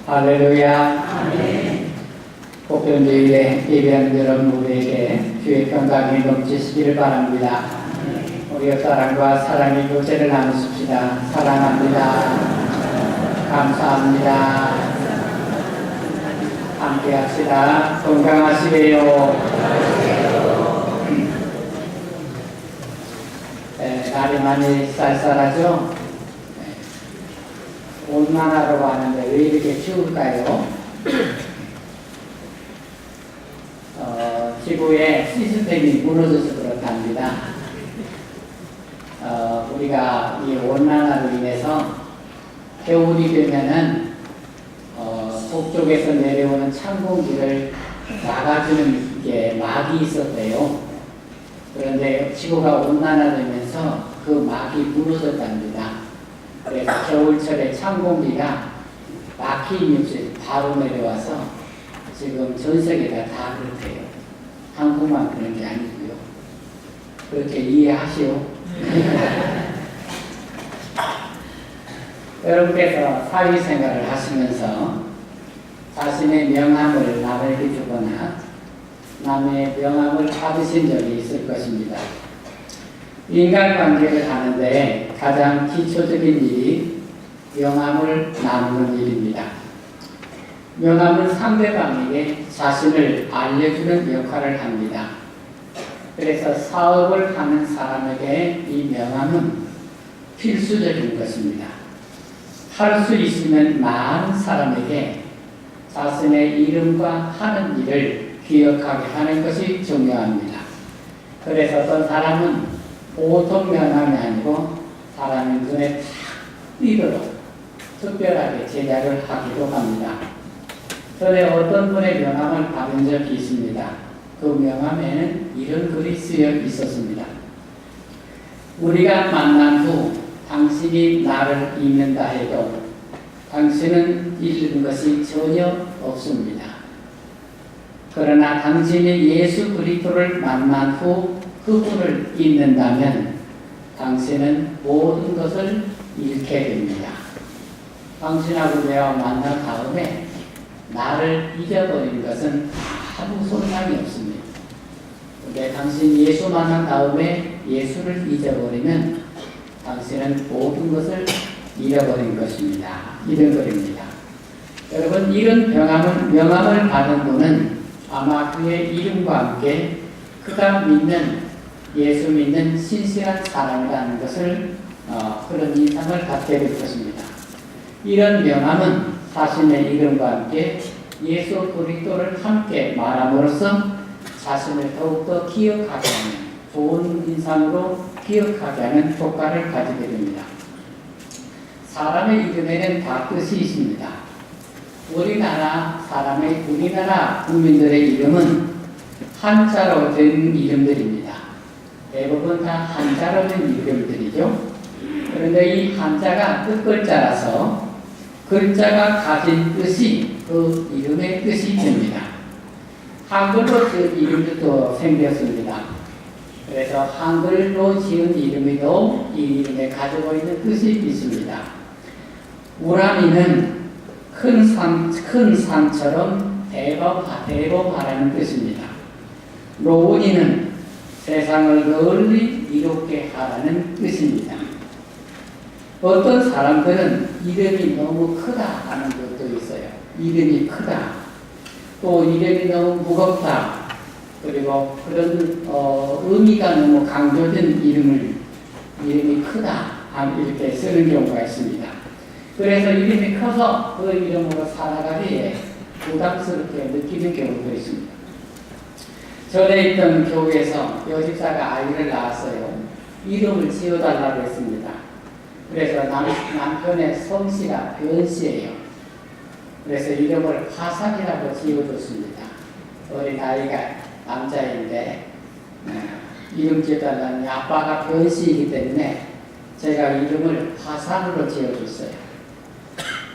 할렐루야. 복변주일에 예배하는 여러분 모두에게 주의 평강이 넘치시기를 바랍니다. 우리의 사랑과 사랑의 교제를 나누십시다. 사랑합니다. 감사합니다. 함께 합시다. 건강하시게요. 날이 많이 쌀쌀하죠? 온난화라고 하는데 왜 이렇게 추울까요? 지구의 시스템이 무너져서 그렇답니다. 우리가 이 온난화로 인해서 겨울이 되면은 북쪽에서 내려오는 찬 공기를 막아주는 게 막이 있었대요. 그런데 지구가 온난화되면서 그 막이 무너졌답니다. 그래서 겨울철에 찬 공기가 막힘이 없이 바로 내려와서 지금 전 세계가 다 그렇대요. 한국만 그런 게 아니고요. 그렇게 이해하시오. 여러분께서 사회생활을 하시면서 자신의 명함을 남에게 주거나 남의 명함을 받으신 적이 있을 것입니다. 인간관계를 하는데 가장 기초적인 일이 명함을 나누는 일입니다. 명함은 상대방에게 자신을 알려주는 역할을 합니다. 그래서 사업을 하는 사람에게 이 명함은 필수적인 것입니다. 할 수 있으면 많은 사람에게 자신의 이름과 하는 일을 기억하게 하는 것이 중요합니다. 그래서 어떤 사람은 보통 명함이 아니고 사람의 눈에 탁 띄도록 특별하게 제작을 하기도 합니다. 전에 어떤 분의 명함을 받은 적이 있습니다. 그 명함에는 이런 글이 쓰여 있었습니다. 우리가 만난 후 당신이 나를 잊는다 해도 당신은 잃는 것이 전혀 없습니다. 그러나 당신이 예수 그리스도를 만난 후 그분을 잊는다면 당신은 모든 것을 잃게 됩니다. 당신하고 내가 만난 다음에 나를 잊어버린 것은 아무 소망이 없습니다. 그런데 당신 예수 만난 다음에 예수를 잊어버리면 당신은 모든 것을 잃어버린 것입니다. 이런 글입니다. 여러분, 이런 명함을 받은 분은 아마 그의 이름과 함께 그가 믿는 예수 믿는 신실한 사람이라는 것을 그런 인상을 갖게 될 것입니다. 이런 명함은 자신의 이름과 함께 예수 그리스도를 함께 말함으로써 자신을 더욱더 기억하게 하는 좋은 인상으로 기억하게 하는 효과를 가지게 됩니다. 사람의 이름에는 다 뜻이 있습니다. 우리나라 국민들의 이름은 한자로 된 이름들입니다. 대부분 다 한자로 된 이름들이죠. 그런데 이 한자가 뜻글자라서 글자가 가진 뜻이 그 이름의 뜻이 됩니다. 한글로 지은 이름도 생겼습니다. 그래서 한글로 지은 이름에도 이 이름에 가지고 있는 뜻이 있습니다. 우람이는 큰 산처럼 대범하라는 뜻입니다. 로운이는 세상을 널리 이롭게 하라는 뜻입니다. 어떤 사람들은 이름이 너무 크다 하는 것도 있어요. 이름이 크다. 또 이름이 너무 무겁다. 그리고 그런 의미가 너무 강조된 이름이 크다 이렇게 쓰는 경우가 있습니다. 그래서 이름이 커서 그 이름으로 살아가기에 부담스럽게 느끼는 경우도 있습니다. 전에 있던 교회에서 여집사가 아이를 낳았어요. 이름을 지어달라고 했습니다. 그래서 남편의 성씨가 변씨예요. 그래서 이름을 화산이라고 지어줬습니다. 어린 아이가 남자인데 이름 지어달라니 아빠가 변씨이기 때문에 제가 이름을 화산으로 지어줬어요.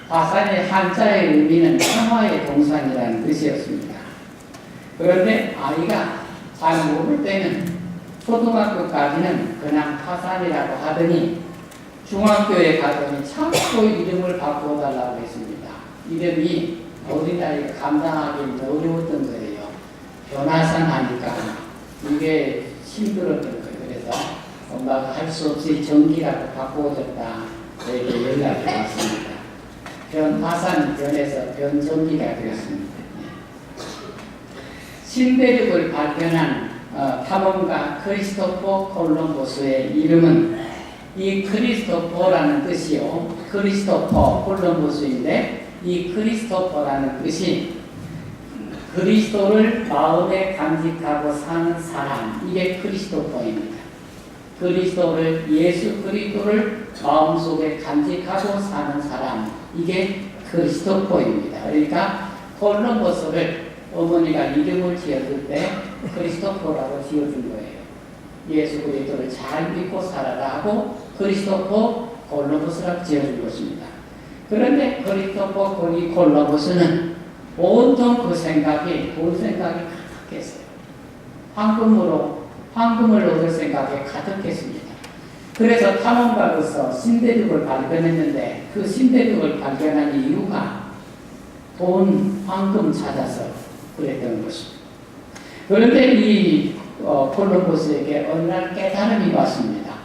화산의 한자의 의미는 평화의 동산이라는 뜻이었습니다. 그런데 아이가 잘 모를 때는 초등학교까지는 그냥 화산이라고 하더니 중학교에 가더니 자꾸 이름을 바꿔달라고 했습니다. 이름이 어린아이가 감당하기 어려웠던 거예요. 변화산 하니까 이게 힘들었던 거예요. 그래서 엄마가 할 수 없이 정기라고 바꿔줬다. 저에게 연락이 왔습니다. 변화산 변에서 변정기가 되었습니다. 신대륙을 발견한 탐험가 크리스토퍼 콜럼버스의 이름은 이 크리스토퍼라는 뜻이요. 크리스토퍼 콜럼버스인데 이 크리스토퍼라는 뜻이 그리스도를 마음에 간직하고 사는 사람, 이게 크리스토퍼입니다. 그리스도를, 예수 그리스도를 마음속에 간직하고 사는 사람, 이게 크리스토퍼입니다. 그러니까 콜럼버스를 어머니가 이름을 지었을 때 크리스토퍼라고 지어준 거예요. 예수 그리스도를 잘 믿고 살아라 하고 크리스토퍼 콜럼버스라고 지어준 것입니다. 그런데 크리스토퍼 콜럼버스는 온통 그 생각이, 돈 생각이 가득했어요. 황금을 얻을 생각에 가득했습니다. 그래서 탐험가로서 신대륙을 발견했는데 그 신대륙을 발견한 이유가 돈, 황금 찾아서 그랬던 것입니다. 그런데 이 콜럼버스에게 어느 날 깨달음이 왔습니다.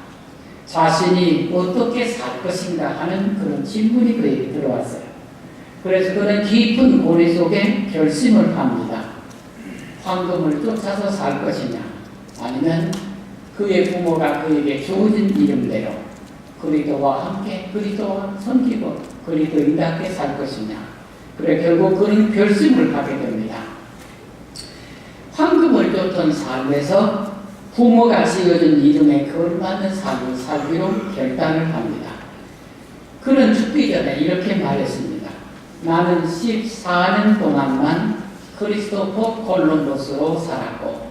자신이 어떻게 살 것인가 하는 그런 질문이 그에게 들어왔어요. 그래서 그는 깊은 고뇌 속에 결심을 합니다. 황금을 쫓아서 살 것이냐, 아니면 그의 부모가 그에게 주어진 이름대로 그리스도와 함께 그리스도와 섬기고 그리스도인답게 살 것이냐. 그래 결국 그는 결심을 하게 됩니다. 황금을 쫓던 삶에서 부모가 지어준 이름에 걸맞는 삶을 살기로 결단을 합니다. 그는 죽기 전에 이렇게 말했습니다. 나는 14년 동안만 크리스토퍼 콜럼버스로 살았고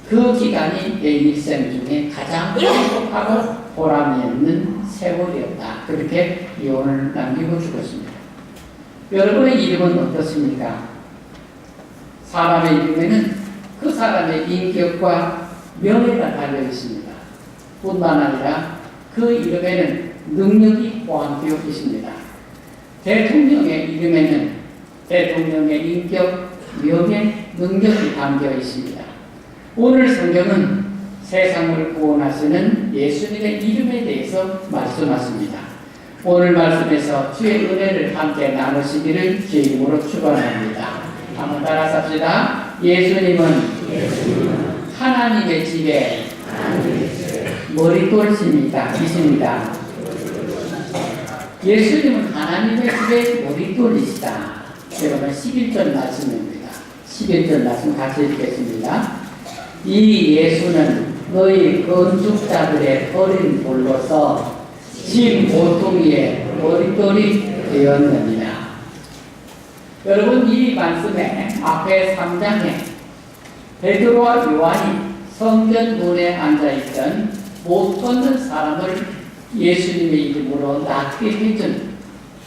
그 기간이 내 일생 중에 가장 행복하고 보람이 있는 세월이었다. 그렇게 유언을 남기고 죽었습니다. 여러분의 이름은 어떻습니까? 사람의 이름에는 그 사람의 인격과 명예가 달려 있습니다. 뿐만 아니라 그 이름에는 능력이 포함되어 있습니다. 대통령의 이름에는 대통령의 인격, 명예, 능력이 담겨 있습니다. 오늘 성경은 세상을 구원하시는 예수님의 이름에 대해서 말씀하십니다. 오늘 말씀에서 주의 은혜를 함께 나누시기를 주의 이름으로 축원합니다. 한번 따라서 합시다. 예수님은 하나님의 집에 머릿돌이십니다. 예수님은 하나님의 집에 머릿돌이시다. 여러분 11절 말씀입니다. 11절 말씀 같이 읽겠습니다. 이 예수는 너희 건축자들의 어린 돌로서 집 모퉁이의 머릿돌이 되었느니라. 여러분 이 말씀에 앞에 3장에 베드로와 요한이 성전 문에 앉아있던 못 걷는 사람을 예수님의 이름으로 낫게 해준,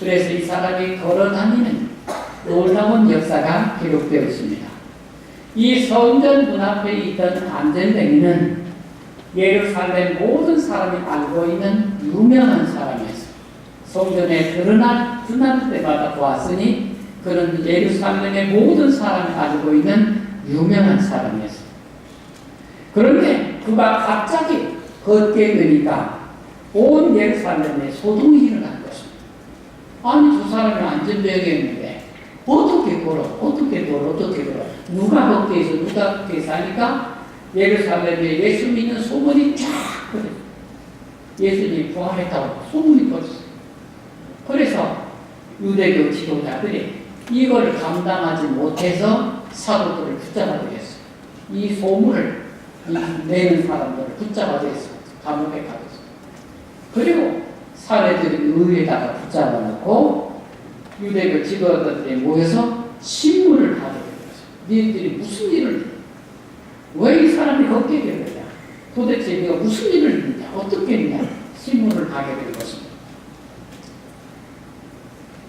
그래서 이 사람이 걸어다니는 놀라운 역사가 기록되어 있습니다. 이 성전 문 앞에 있던 안전뱅이는 예루살렘 모든 사람이 알고 있는 유명한 사람이었습니다. 성전에 드러날 때마다 보았으니 그는 예루살렘의 모든 사람이 알고 있는 유명한 사람이었습니다. 그런데 그가 갑자기 걷게 되니까 온 예루살렘에 소동이 일어난 것입니다. 아니 저 사람이 안전병이었는데 어떻게 걸어? 누가 걷게 해서 누가 걷게 해서 하니까 예루살렘에 예수 믿는 소문이 쫙 퍼졌어요. 예수님이 부활했다고 소문이 퍼졌어요. 그래서 유대교 지도자들이 이걸 감당하지 못해서 사도들을 붙잡아들였어요. 이 소문을 내는 사람들을 붙잡아들였어요. 감옥에 가뒀어요. 그리고 사례들이 의회에다가 붙잡아놓고 유대교 지도자들이 모여서 신문을 하게 된 거죠. 너희들이 무슨 일을, 왜 이 사람이 걷게 된 거냐? 도대체 네가 무슨 일을 했냐? 어떻게 했냐? 신문을 하게 된 것입니다.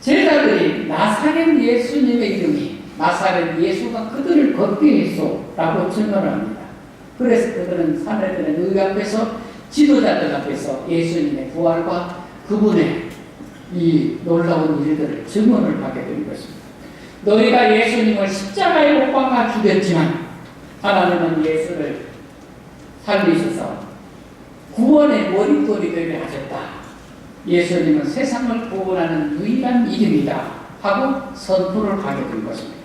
제자들이 나사렛 예수님의 이름이 나사렛 예수가 그들을 걷게 했소라고 증언을 합니다. 그래서 그들은 사례들의 의회 앞에서 지도자들 앞에서 예수님의 부활과 그분의 이 놀라운 일들을 증언을 하게 된 것입니다. 너희가 예수님을 십자가에 못 박아 죽였지만 하나님은 예수를 살리셔서 구원의 머릿돌이 되게 하셨다. 예수님은 세상을 구원하는 유일한 이름이다 하고 선포를 하게 된 것입니다.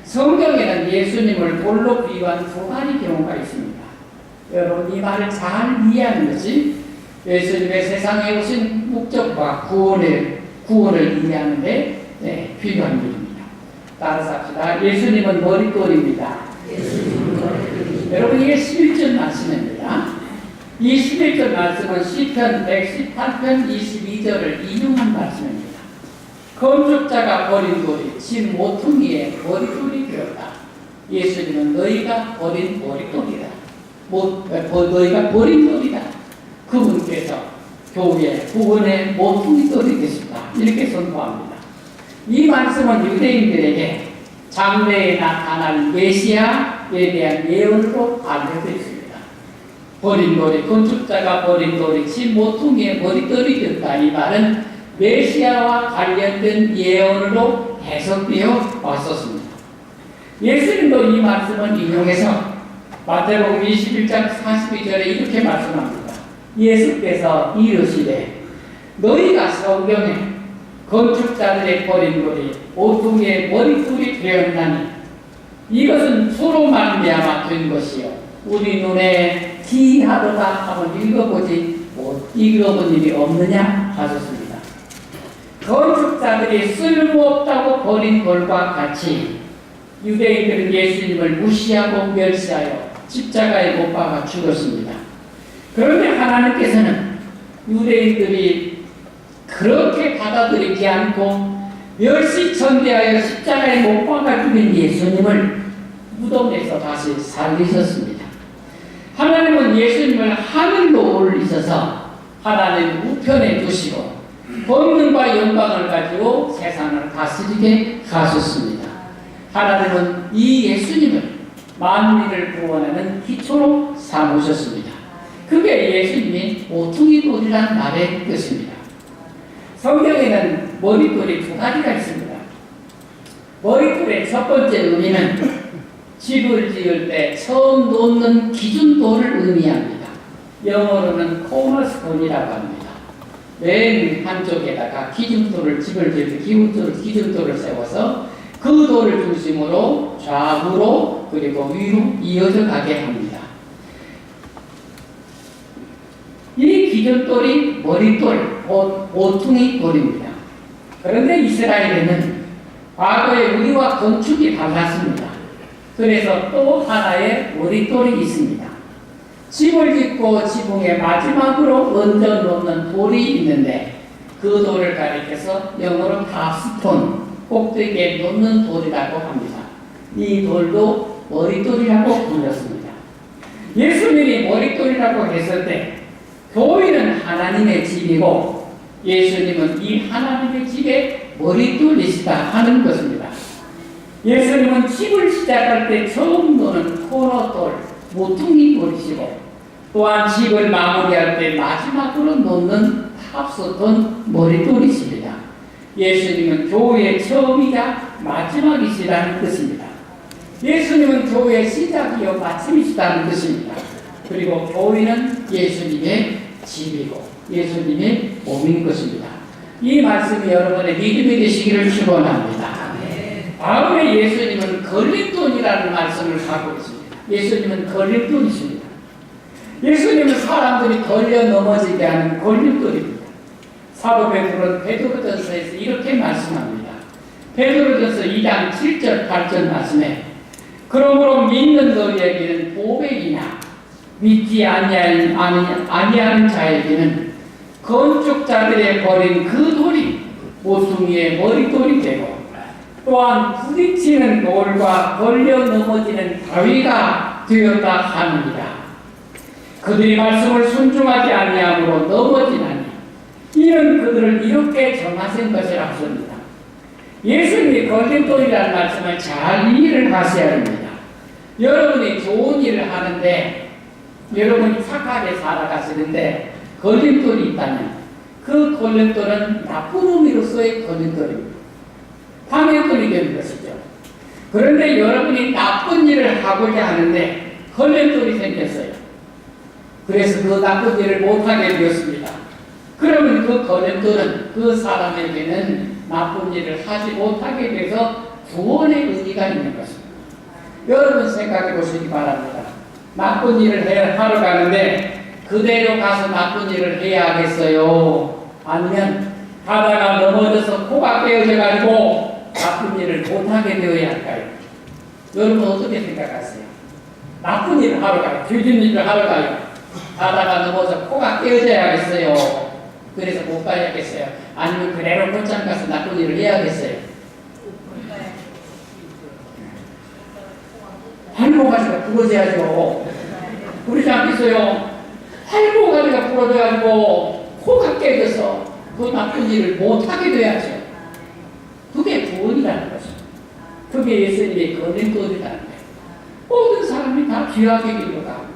성경에는 예수님을 돌로 비유한 두 가지 경우가 있습니다. 여러분 이 말을 잘 이해하는 것이 예수님의 세상에 오신 목적과 구원을 이해하는 데 필요한 일입니다. 따라서 합시다. 예수님은 머릿돌입니다. 여러분 이게 11절 말씀입니다. 이 11절 말씀은 시편 118편 22절을 인용한 말씀입니다. 건축자가 버린 돌이 집 모퉁이에 머릿돌이 되었다. 예수님은 너희가 버린 머릿돌이다. 너희가 버린 돌이다. 그분께서 교회 구원의 모퉁이돌이 되셨다. 이렇게 선포합니다. 이 말씀은 유대인들에게 장래에 나타날 메시아에 대한 예언으로 알려져 있습니다. 버린 돌이, 건축자가 버린 돌이 집 모퉁이에 머릿돌이 되었다. 이 말은 메시아와 관련된 예언으로 해석되어 왔었습니다. 예수님도 이 말씀을 인용해서 마태복음 21장 42절에 이렇게 말씀합니다. 예수께서 이르시되 너희가 성경에 건축자들의 버린 돌이 모퉁이의 머릿돌이 되었나니 이것은 수로 말미암아 된 것이요 우리 눈에 기이하도다 하고 읽어본 일이 없느냐 하셨습니다. 건축자들이 쓸모없다고 버린 돌과 같이 유대인들은 예수님을 무시하고 멸시하여 십자가에 못 박아 죽었습니다. 그런데 하나님께서는 유대인들이 그렇게 받아들이지 않고 멸시천대하여 십자가에 못 박아 죽인 예수님을 무덤에서 다시 살리셨습니다. 하나님은 예수님을 하늘로 올리셔서 하나님 우편에 두시고 권능과 영광을 가지고 세상을 다스리게 하셨습니다. 하나님은 이 예수님을 만민을 구원하는 기초로 삼으셨습니다. 그게 예수님이 모퉁이돌이란 말의 뜻입니다. 성경에는 머릿돌이 두 가지가 있습니다. 머릿돌의 첫 번째 의미는 집을 지을 때 처음 놓는 기준돌을 의미합니다. 영어로는 코너스톤이라고 합니다. 맨 한쪽에다가 기준돌을 집을 지을 때 기준돌을 세워서 그 돌을 중심으로 좌우로 그리고 위로 이어져 가게 합니다. 이 기준돌이 머릿돌, 모퉁이 돌입니다. 그런데 이스라엘에는 과거에 우리와 건축이 달랐습니다. 그래서 또 하나의 머릿돌이 있습니다. 집을 짓고 지붕에 마지막으로 얹어 놓는 돌이 있는데 그 돌을 가리켜서 영어로 탑스톤, 꼭대기에 놓는 돌이라고 합니다. 이 돌도 머릿돌이라고 불렸습니다. 예수님이 머릿돌이라고 했을 때 교회는 하나님의 집이고 예수님은 이 하나님의 집의 머릿돌이시다 하는 것입니다. 예수님은 집을 시작할 때 처음 놓는 코너돌, 모퉁이 돌이시고 또한 집을 마무리할 때 마지막으로 놓는 탑스톤 머릿돌이십니다. 예수님은 교회의 처음이자 마지막이시라는 뜻입니다. 예수님은 교회의 시작이요 마침이시다는 뜻입니다. 그리고 교회는 예수님의 집이고 예수님의 몸인 것입니다. 이 말씀이 여러분의 믿음이 되시기를 축원합니다. 다음에 예수님은 걸림돌이라는 말씀을 하고 있습니다. 예수님은 걸림돌이십니다. 예수님은 사람들이 걸려 넘어지게 하는 걸림돌입니다. 사도 베드로는 베드로전서에서 이렇게 말씀합니다. 베드로전서 2장 7절 8절 말씀에 그러므로 믿는 너희에게는 보배이나 믿지 아니하는 자에게는 건축자들의 버린 그 돌이 모퉁이의 머릿돌이 되고 또한 부딪히는 돌과 걸려 넘어지는 바위가 되었다 하느니라. 그들이 말씀을 순종하지 아니함으로 넘어지나니 이는 그들을 이렇게 정하신 것이라 하십니다. 예수님이 걸림돌이라는 말씀을 잘 이해를 하셔야 합니다. 여러분이 좋은 일을 하는데 여러분이 착하게 살아가시는데 걸림돌이 있다면 그 걸림돌은 나쁜 의미로서의 걸림돌입니다. 방해돌이 되는 것이죠. 그런데 여러분이 나쁜 일을 하고자 하는데 걸림돌이 생겼어요. 그래서 그 나쁜 일을 못하게 되었습니다. 그러면 그 걸림돌은 그 사람에게는 나쁜 일을 하지 못하게 돼서 구원의 의미가 있는 것입니다. 여러분 생각해 보시기 바랍니다. 나쁜 일을 하러 가는데 그대로 가서 나쁜 일을 해야 하겠어요? 아니면 가다가 넘어져서 코가 깨어져가지고 나쁜 일을 못하게 되어야 할까요? 여러분 어떻게 생각하세요? 나쁜 일을 하러 가요. 죄진 일을 하러 가요. 가다가 넘어져 코가 깨어져야겠어요? 그래서 못 가야겠어요? 아니면 그대로 곧장 가서 나쁜 일을 해야겠어요? 할모가지가 부러져야죠. 그러지 않겠어요? 할모가지가 부러져가지고 코가 깨져서 그 나쁜 일을 못하게 돼야죠. 그게 구원이라는 것입니다. 그게 예수님의 걸림돌이라는 거예요. 모든 사람이 다 귀하게 길로 가는데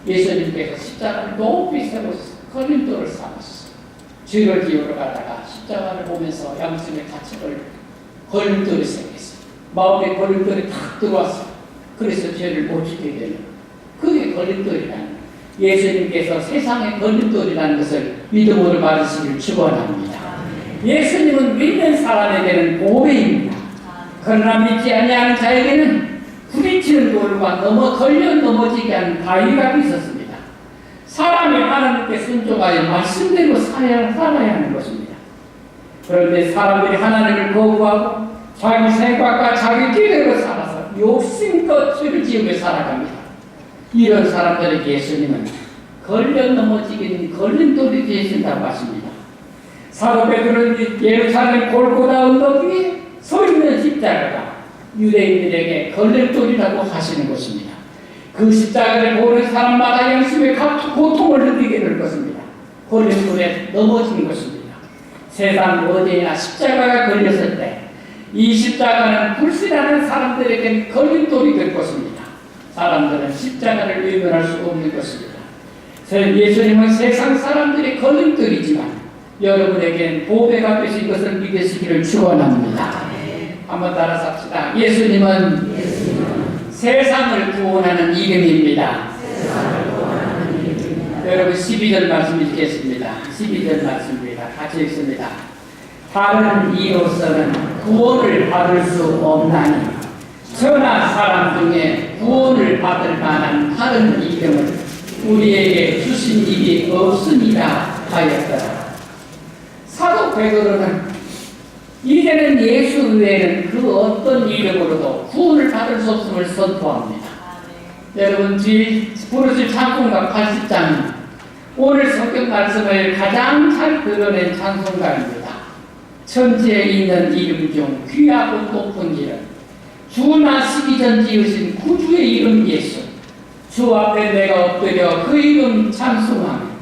예수님께서 십자가를 높이 세워서 걸림돌을 삼았어요. 죄를 지으러 가다가 십자가를 보면서 양심의 가책을 걸림돌이 생겼어요. 마음에 걸림돌이 탁 들어왔어요. 그래서 죄를 못 지키게 되는 그게 걸림돌이라는 거예요. 예수님께서 세상의 걸림돌이라는 것을 믿음으로 받으시길 축원합니다. 예수님은 믿는 사람에게는 보배입니다. 그러나 믿지 아니하는 자에게는 부딪히는 돌과 걸려 넘어지게 하는 바위가 있었습니다. 사람이 하나님께 순종하여 말씀대로 살아야 하는 것입니다. 그런데 사람들이 하나님을 거부하고 자기 생각과 자기 기대로 살아서 욕심껏 죄를 지으며 살아갑니다. 이런 사람들에게 예수님은 걸려 넘어지긴 걸림돌이 되신다고 하십니다. 사도 베드로는 예루살렘 골고다 언덕 위에 서 있는 십자가가 유대인들에게 걸림돌이라고 하시는 것입니다. 그 십자가를 보는 사람마다 양심의 고통을 느끼게 될 것입니다. 걸림돌에 넘어진 것입니다. 세상 어디에나 십자가가 걸렸을 때 이 십자가는 불신하는 사람들에게는 걸림돌이 될 것입니다. 사람들은 십자가를 외면할 수 없는 것입니다. 예수님은 세상 사람들의 걸림돌이지만 여러분에게는 보배가 되신 것을 믿으시기를 축원합니다. 한번 따라 삽시다. 예수님은 세상을 구원하는 이름입니다. 여러분 12절 말씀 읽겠습니다. 12절 말씀입니다. 같이 읽습니다. 다른 이로서는 구원을 받을 수 없나니 천하 사람 중에 구원을 받을 만한 다른 이름을 우리에게 주신 일이 없습니다 하였더라. 사도 베드로는 이제는 예수 외에는 그 어떤 이름으로도 구원을 받을 수 없음을 선포합니다. 여러분 부르실 찬송가 80장 오늘 성경 말씀을 가장 잘 드러낸 찬송가입니다. 천지에 있는 이름 중 귀하고 높은 이름 주 나시기 전 지으신 구주의 이름 예수 주 앞에 내가 엎드려 그 이름 찬송하며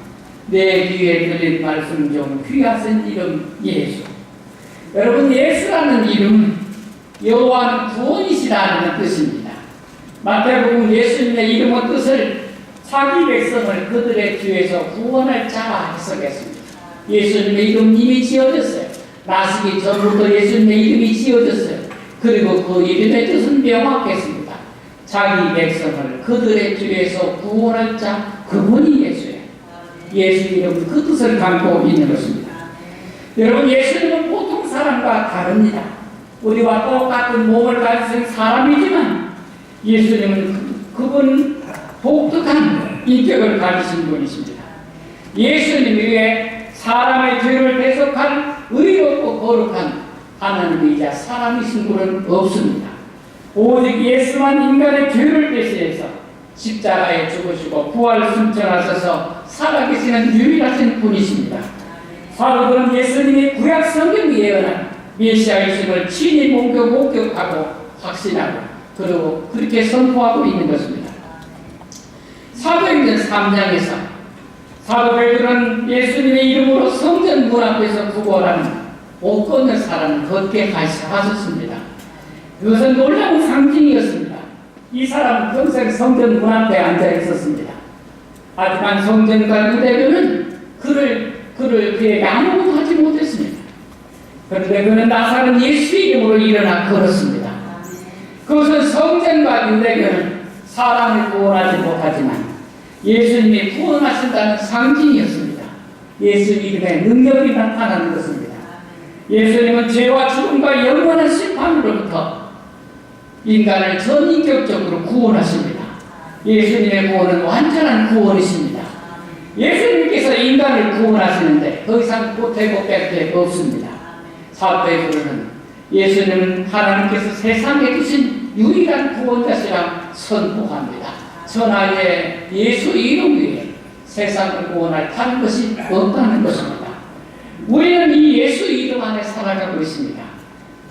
내 귀에 들린 말씀 중 귀하신 이름 예수. 여러분 예수라는 이름 여호와는 구원이시라는 뜻입니다. 마태복음 예수님의 이름의 뜻을 자기 백성을 그들의 뒤에서 구원할 자라 해석했습니다. 예수님의 이름 이미 지어졌어요. 나시기 전부터 예수님의 이름이 지어졌어요. 그리고 그 이름의 뜻은 명확했습니다. 자기 백성을 그들의 뒤에서 구원할 자 그분이 예수예요. 예수 이름은 그 뜻을 담고 있는 것입니다. 여러분 예수님은 보통 사람과 다릅니다. 우리와 똑같은 몸을 가진 사람이지만 예수님은 그분 독특한 인격을 가지신 분이십니다. 예수님 위에 사람의 죄를 대속한 의롭고 거룩한 하나님이자 사람이신 분은 없습니다. 오직 예수만 인간의 죄를 대신해서 십자가에 죽으시고 부활 승천하셔서 살아계시는 유일하신 분이십니다. 사도들은 예수님이 구약 성경에 예언한 메시아이심을 친히 목격하고 확신하고 그리고 그렇게 선포하고 있는 것입니다. 사도행전 3장에서 사도 베드로는 예수님의 이름으로 성전 문 앞에서 구걸하는 옷 걷는 사람을 걷게 하셨습니다. 그것은 놀라운 상징이었습니다. 이 사람은 평생 성전 문 앞에 앉아 있었습니다. 하지만 성전과 유대교는 그에게 아무것도 하지 못했습니다. 그런데 그는 나사렛 예수 이름으로 일어나 걸었습니다. 그것은 성전과 유대교는 사람을 구원하지 못하지만 예수님이 구원하신다는 상징이었습니다. 예수 이름의 능력이 나타나는 것입니다. 예수님은 죄와 죽음과 영원한 심판으로부터 인간을 전인격적으로 구원하십니다. 예수님의 구원은 완전한 구원이십니다. 예수님께서 인간을 구원하시는데 더 이상 보태고 뺄 게 없습니다. 사도 베드로는 예수님은 하나님께서 세상에 주신 유일한 구원자시라 선포합니다. 천하에 예수 이름 위에 세상을 구원할 다른 것이 없다는 것입니다. 우리는 이 예수 이름 안에 살아가고 있습니다.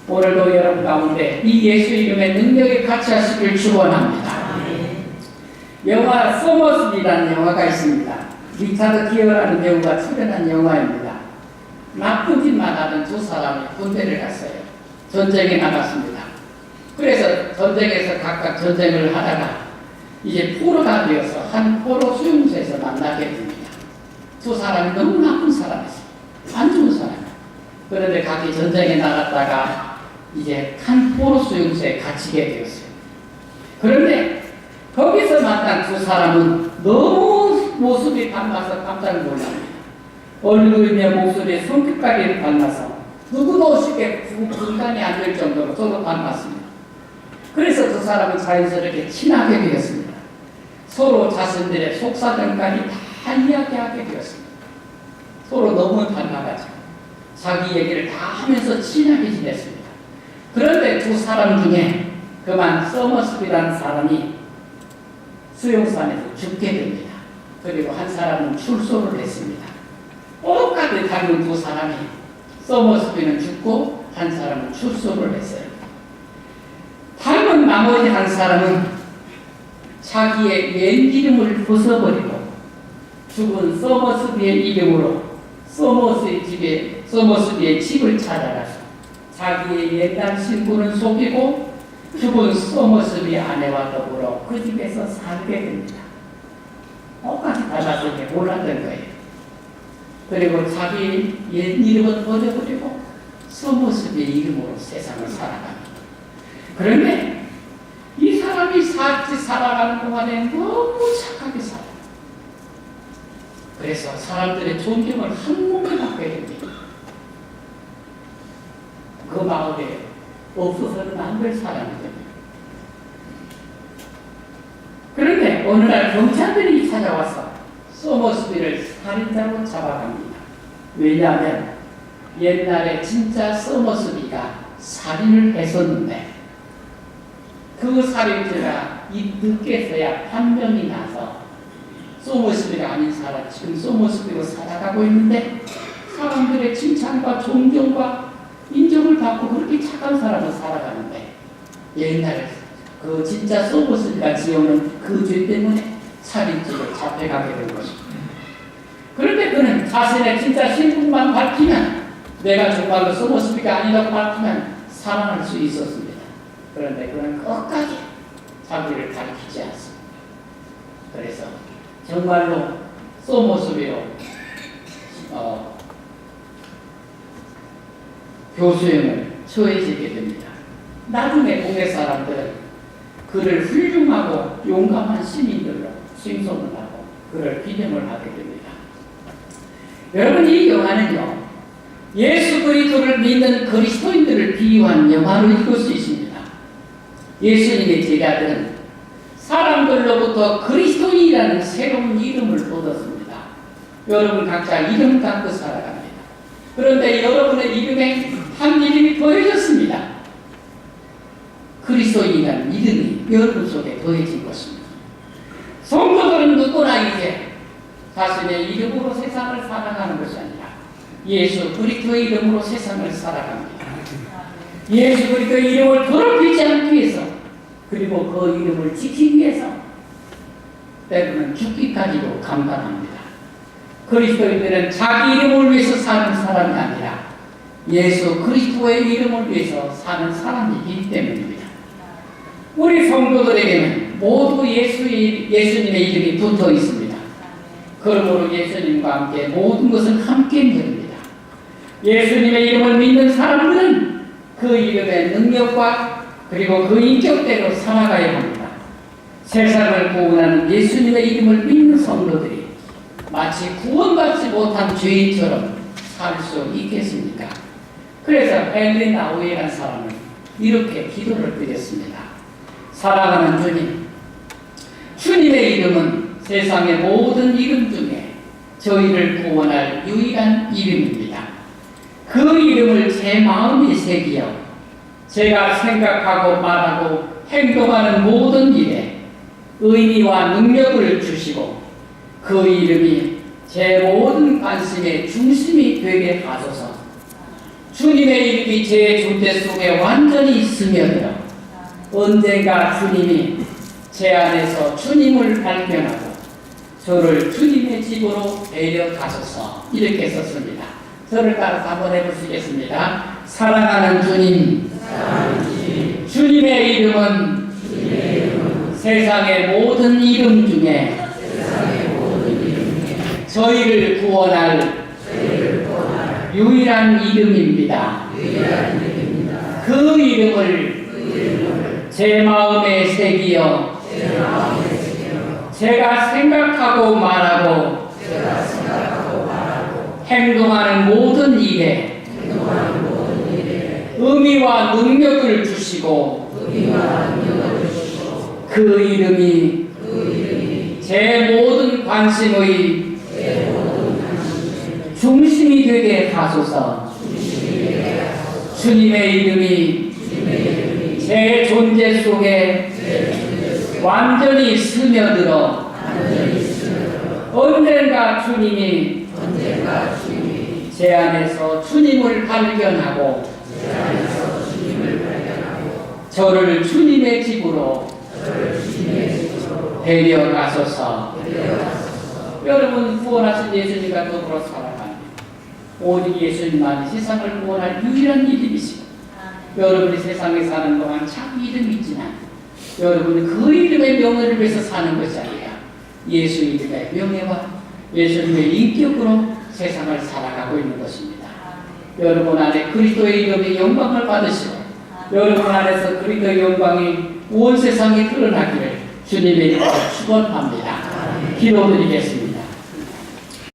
오늘도 여러분 가운데 이 예수 이름의 능력에 같이 하시길 축원합니다. 영화 소머스비라는 영화가 있습니다. 리차드 기어라는 배우가 출연한 영화입니다. 나쁜 짓만 하던 두 사람이 군대를 갔어요. 전쟁에 나갔습니다. 그래서 전쟁에서 각각 전쟁을 하다가 이제 포로가 되어서 한 포로 수용소에서 만나게 됩니다. 두 사람이 너무 나쁜 사람이었어요. 안 좋은 사람. 그런데 각기 전쟁에 나갔다가 이제 한 포로 수용소에 갇히게 되었어요. 그런데 거기서 만난 두 사람은 너무 모습이 닮아서 깜짝 놀랍니다. 얼굴이며 목소리에 손끝까지 닮아서 누구도 쉽게 분간이 안 될 정도로 서로 닮았습니다. 그래서 두 사람은 자연스럽게 친하게 되었습니다. 서로 자신들의 속사정까지 다 이야기하게 되었습니다. 서로 너무 닮아가지고 자기 얘기를 다 하면서 친하게 지냈습니다. 그런데 두 사람 중에 그만 서머스비라는 사람이 수용소 안에서 죽게 됩니다. 그리고 한 사람은 출소를 했습니다. 똑같이 닮은 두 사람이 서머스비는 죽고 한 사람은 출소를 했어요. 닮은 나머지 한 사람은 자기의 옛 이름을 벗어버리고 죽은 서머스비의 이름으로 서머스비의 집을 찾아가서 자기의 옛날 신부는 속이고 죽은 서머스비 아내와 더불어 그 집에서 살게 됩니다. 똑같이 닮았을 때 몰랐던 거예요. 그리고 자기 옛 이름은 버려버리고 서머스비 이름으로 세상을 살아갑니다. 그런데 이 사람이 살아가는 동안에 너무 착하게 살아요. 그래서 사람들의 존경을 한 몸에 받게 됩니다. 그 마을에 없어서는 안 될 사람이 됩니다. 그런데 어느 날 경찰들이 찾아와서 서머스비를 살인자로 잡아갑니다. 왜냐하면 옛날에 진짜 서머스비가 살인을 했었는데 그 살인죄가 늦게서야 판명이 나서 서머스비가 아닌 사람, 지금 서머스비로 살아가고 있는데 사람들의 칭찬과 존경과 인정을 받고 그렇게 착한 사람으로 살아가는데 옛날에 그 진짜 서머스비가 지어놓은 그 죄 때문에 살인죄로 잡혀가게 된 것입니다. 그런데 그는 자신의 진짜 신분만 밝히면 내가 정말로 서머스비가 아니라고 밝히면 살아날 수 있었습니다. 그런데 그는 끝까지 자기를 가리키지 않습니다. 그래서 정말로 서머스비로 교수형을 처해지게 됩니다. 나중에 동네 사람들은 그를 훌륭하고 용감한 시민들로 칭송을 하고 그를 기념을 하게 됩니다. 여러분, 이 영화는요, 예수 그리스도를 믿는 그리스도인들을 비유한 영화로 읽을 수 있습니다. 예수님의 제자들은 사람들로부터 그리스도인이라는 새로운 이름을 얻었습니다. 여러분 각자 이름 갖고 살아갑니다. 그런데 여러분의 이름에 한 이름이 더해졌습니다. 그리스도인이라는 이름이 여러분 속에 더해진 것입니다. 성도들은 누구나 이제 자신의 이름으로 세상을 살아가는 것이 아니라 예수 그리스도의 이름으로 세상을 살아갑니다. 예수 그리스도의 이름을 더럽히지 않기 위해서, 그리고 그 이름을 지키기 위해서 때로는 죽기까지도 감당합니다. 그리스도인들은 자기 이름을 위해서 사는 사람이 아니라 예수 그리스도의 이름을 위해서 사는 사람이기 때문입니다. 우리 성도들에게는 모두 예수님의 이름이 붙어 있습니다. 그러므로 예수님과 함께 모든 것은 함께 누립니다. 예수님의 이름을 믿는 사람들은 그 이름의 능력과 그리고 그 인격대로 살아가야 합니다. 세상을 구원하는 예수님의 이름을 믿는 성도들이 마치 구원받지 못한 죄인처럼 살 수 있겠습니까? 그래서 헨리 나우이라는 사람은 이렇게 기도를 드렸습니다. 사랑하는 주님, 주님의 이름은 세상의 모든 이름 중에 저희를 구원할 유일한 이름입니다. 그 이름을 제 마음에 새기어 제가 생각하고 말하고 행동하는 모든 일에 의미와 능력을 주시고 그 이름이 제 모든 관심의 중심이 되게 하소서. 주님의 이름이 제 존재 속에 완전히 스며들어 언젠가 주님이 제 안에서 주님을 발견하고 저를 주님의 집으로 데려가소서. 이렇게 썼습니다. 저를 따라서 한번 해보시겠습니다. 사랑하는 주님, 주님의 이름은 세상의 모든 이름 중에 저희를 구원할 유일한 이름입니다. 그 이름을 제 마음에 새기어 제가 생각하고 말하고 행동하는 모든 일에 의미와 능력을 주시고 그 이름이 제 모든 관심의 중심이 되게 하소서. 주님의 이름이 제 존재 속에 완전히 스며들어 언젠가 주님이 제 안에서 주님을 발견하고 저를 주님의 집으로 데려가소서. 여러분, 구원하신 예수님과 더불어 살아가는 오직 예수님만이 세상을 구원할 유일한 이름이시고 여러분이 세상에 사는 동안 참 이름이 있지만 여러분은 그 이름의 명예를 위해서 사는 것이 아니라 예수 이름의 명예와 예수님의 인격으로 세상을 살아가고 있는 것입니다. 여러분 안에 그리스도의 이름의 영광을 받으시고 여러분 안에서 그리스도의 영광이 온 세상에 드러나기를 주님의 이름으로 축원합니다. 기도드리겠습니다.